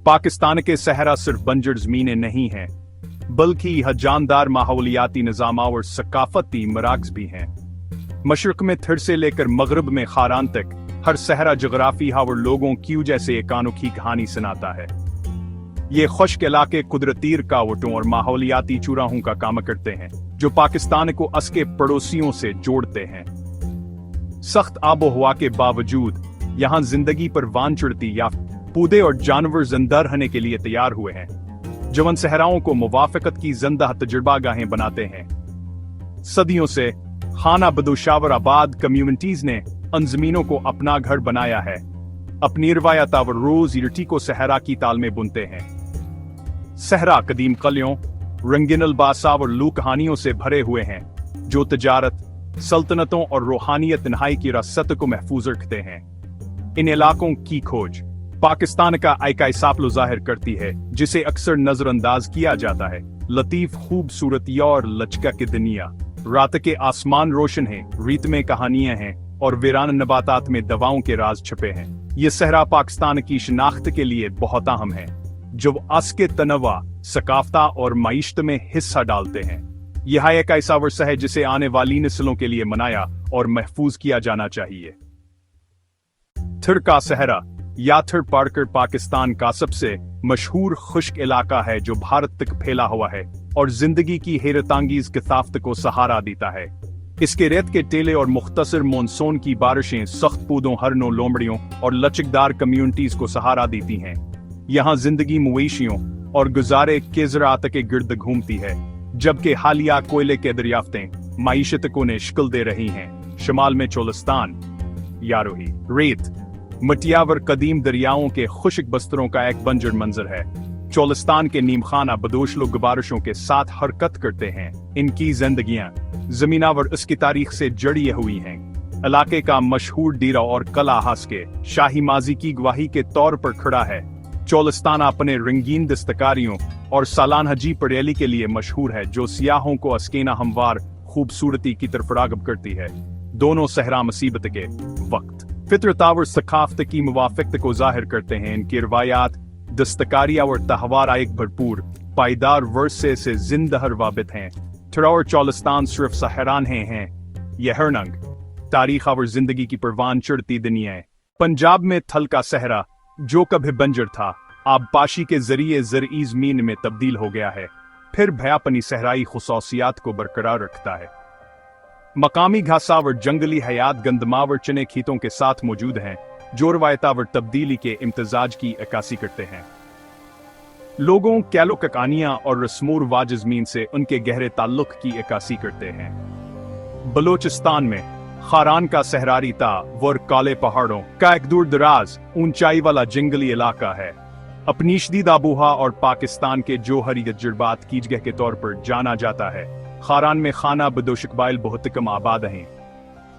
पाकिस्तान के सहरा सिर्फ बंजर जमीनें नहीं हैं, बल्कि यह जानदार माहौलियाती निज़ाम और सकाफती मराकज़ भी हैं। मशरक़ में थिर से लेकर मगरब में खारान तक हर सहरा जोग्राफी और लोगों की जैसे एक अनोखी कहानी सुनाता है। ये खुश्क इलाके कुदरती रुकावटों और माहौलियाती चुराहों का काम करते हैं, जो पाकिस्तान को उसके पड़ोसियों से जोड़ते हैं। सख्त आबो हवा के बावजूद यहाँ जिंदगी पर वान चढ़ती या पौधे और जानवर जिंदा रहने के लिए तैयार हुए हैं, जो उन सहराओं को मुवाफ़क़त की जिंदा तजुर्बा गाहें बनाते हैं। सदियों से खाना बदोशावर आबाद कम्युनिटीज ने उन जमीनों को अपना घर बनाया है। अपनी रवायत और रोज इरटी को सहरा की ताल में बुनते हैं। सहरा कदीम कलियों, रंगीन अल्बासा और लू कहानियों से भरे हुए हैं, जो तजारत, सल्तनतों और रूहानियत नहाई की रसत को महफूज रखते हैं। इन इलाकों की खोज पाकिस्तान का आइकाइसाप्लो जाहिर करती है, जिसे अक्सर नजरअंदाज किया जाता है। लतीफ खूबसूरती और लचका की दुनिया, रात के आसमान रोशन है, रीत में कहानियां हैं और वीरान नबातात में दवाओं के राज छुपे हैं। ये सहरा पाकिस्तान की शनाख्त के लिए बहुत अहम है, जो उसके तनवा, सकाफता और माइशत में हिस्सा डालते हैं। यह एक ऐसा वर्षा है जिसे आने वाली नस्लों के लिए मनाया और महफूज किया जाना चाहिए। थिर का सहरा या थिर पारकर पाकिस्तान का सबसे मशहूर खुश्क इलाका है, जो भारत तक फैला हुआ है और जिंदगी की हैरतअंगेज कसाफत को सहारा देता है। इसके रेत के टेले और मुख्तसर मानसून की बारिशें सख्त पौधों, हरनों, लोमड़ियों और लचकदार कम्युनिटीज को सहारा देती हैं। यहाँ जिंदगी मवेशियों और गुजारे के ज़राअत के गिर्द घूमती है, जबकि हालिया कोयले के दरियाफ्तें माईशत को ने शक्ल दे रही हैं। शुमाल में चोलिस्तान, यारोही, रेत, मटियावर कदीम दरियाओं के खुश्क बस्तरों का एक बंजर मंजर है। चोलिस्तान के नीमखाना बदोश लोग गुबारिशों के साथ हरकत करते हैं। इनकी जिंदगियां जमीनावर इसकी तारीख से जड़ी हुई हैं। इलाके का मशहूर डेरा और कला हास्के शाही माजी की गवाही के तौर पर खड़ा है। चोलिस्तान अपने रंगीन दस्तकारियों और सालान हजी पड़ेली के लिए मशहूर है, जो सियाहों को अस्केना हमवार खूबसूरती की तरफ राग़िब करती है। दोनों सहरा मुसीबत के वक्त फितरत और सकाफत की मुवाफ़क़त को जाहिर करते हैं। इनकी रवायात, दस्तकारियाँ और तहवार एक भरपूर पायदार वर्से से जिंदा रवाबित हैं। थिर और चोलिस्तान सिर्फ सहरान हैं, यह हर नंग तारीख और जिंदगी की परवान चढ़ती दुनिया। पंजाब में थल का सहरा, जो कभी बंजर था, आबपाशी के जरिए ज़रई ज़मीन में तब्दील हो गया है, फिर भी अपनी सहराई खुसूसियात को बरकरार रखता है। मकामी घासावर जंगली हयात गंदमावर चने खेतों के साथ मौजूद हैं, जो रवायतावर तब्दीली के इम्तजाज की अक्कासी करते हैं। लोगों कैलो ककानियां और रस्मों रिवाज ज़मीन से उनके गहरे ताल्लुक की अक्कासी करते हैं। बलोचिस्तान में खारान का सहरारी वर काले पहाड़ों का एक दूर दराज ऊंचाई वाला जंगली इलाका है। अपनी शदीद आबोहा और पाकिस्तान के जोहरी तजुर्बात की जगह के तौर पर जाना जाता है। खारान में खाना बदोशकबाइल बहुत कम आबाद हैं।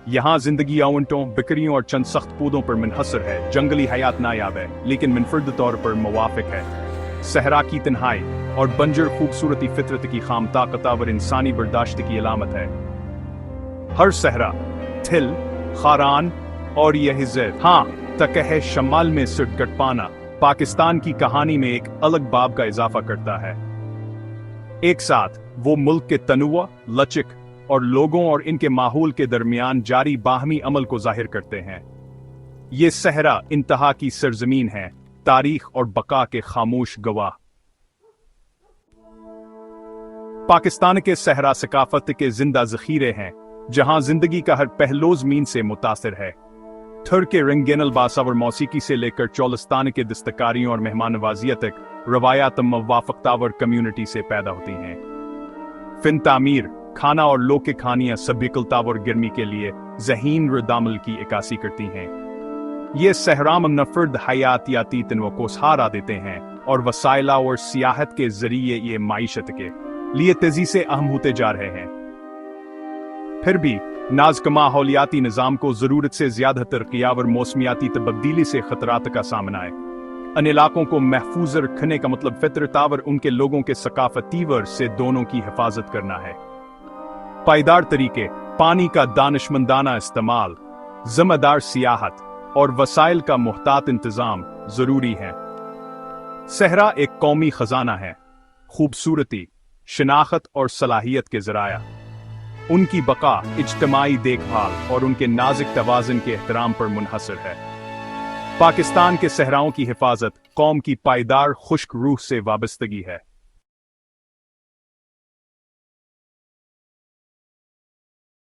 यहाँ जिंदगी ऊंटों, बकरियों और चंद सख्त पौधों पर मुनहसर है। जंगली हयात नायाब है, लेकिन मुनफरद तौर पर मुवाफिक है। सहरा की तन्हाई और बंजर खूबसूरती फितरत की खाम ताकत और इंसानी बर्दाश्त की अलामत है। हर सहरा, थिल, खारान और यह हिज़्ज़त तक है शमाल में सिरकट पाना पाकिस्तान की कहानी में एक अलग बाब का इजाफा करता है। एक साथ वो मुल्क के तनुआ, लचक और लोगों और इनके माहौल के दरमियान जारी बाहमी अमल को जाहिर करते हैं। ये सहरा इंतहा की सरजमीन है, तारीख और बका के खामोश गवाह। पाकिस्तान के सहरा सकाफत के जिंदा ज़ख़ीरे हैं, जहां जिंदगी का हर पहलू ज़मीन से मुतासिर है। थिर के रंगीन अल्बासा और मौसीकी से लेकर चोलिस्तान के दस्तकारियों और मेहमान नवाजिया तक रवायात मुवाफ़क़तावर कम्युनिटी से पैदा होती हैं। फिन तामीर, खाना और लोग के खानियां सभी कल्तावर गर्मी के लिए ज़हीन रदामल की अक्कासी करती हैं। ये सहराम नफरद हयातियाती तनवा को सहारा देते हैं और वसाइला और सियाहत के जरिए ये माइशत के लिए तेजी से अहम होते जा रहे हैं। फिर भी नाज़ुक माहौलियाती निज़ाम को ज़रूरत से ज़्यादा तरक्यावर मौसमियाती तब्दीली से खतरात का सामना है। इन इलाकों को महफूज रखने का मतलब फितरतावर उनके लोगों के सकाफतीवर से दोनों की हिफाजत करना है। पायदार तरीके, पानी का दानिशमंदाना इस्तेमाल, ज़िम्मेदार सियाहत और वसाइल का मुहतात इंतजाम जरूरी है। सहरा एक कौमी खजाना है, खूबसूरती, शनाख्त और सलाहियत के जराया। उनकी बका इज्तमाई देखभाल और उनके नाजुक तवाज़ुन के एहतराम पर मुनहसर है। पाकिस्तान के सहराओं की हिफाजत कौम की पायदार खुश्क रूह से वाबस्तगी है।